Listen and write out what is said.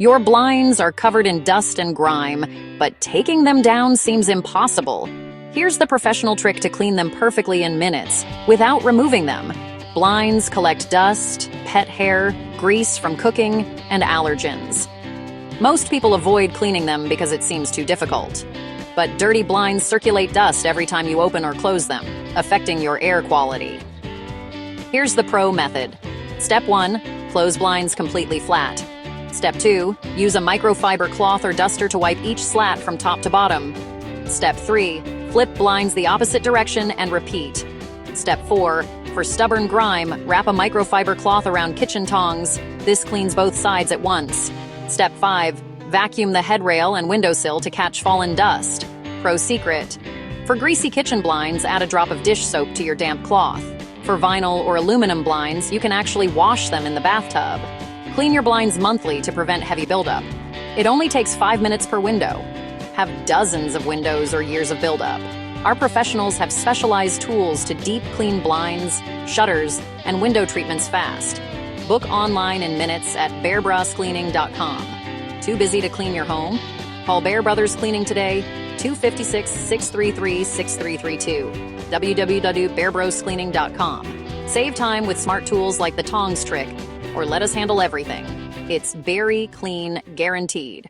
Your blinds are covered in dust and grime, but taking them down seems impossible. Here's the professional trick to clean them perfectly in minutes, without removing them. Blinds collect dust, pet hair, grease from cooking, and allergens. Most people avoid cleaning them because it seems too difficult. But dirty blinds circulate dust every time you open or close them, affecting your air quality. Here's the pro method. Step 1, close blinds completely flat. Step 2, use a microfiber cloth or duster to wipe each slat from top to bottom. Step 3, flip blinds the opposite direction and repeat. Step 4, for stubborn grime, wrap a microfiber cloth around kitchen tongs. This cleans both sides at once. Step 5, vacuum the headrail and windowsill to catch fallen dust. Pro secret. For greasy kitchen blinds, add a drop of dish soap to your damp cloth. For vinyl or aluminum blinds, you can actually wash them in the bathtub. Clean your blinds monthly to prevent heavy buildup. It only takes 5 minutes per window. Have dozens of windows or years of buildup. Our professionals have specialized tools to deep clean blinds, shutters, and window treatments fast. Book online in minutes at bearbruscleaning.com. Too busy to clean your home? Call Bear Brothers Cleaning today, 256-633-6332, www.bearbroscleaning.com. Save time with smart tools like the tongs trick, or let us handle everything. It's very clean, guaranteed.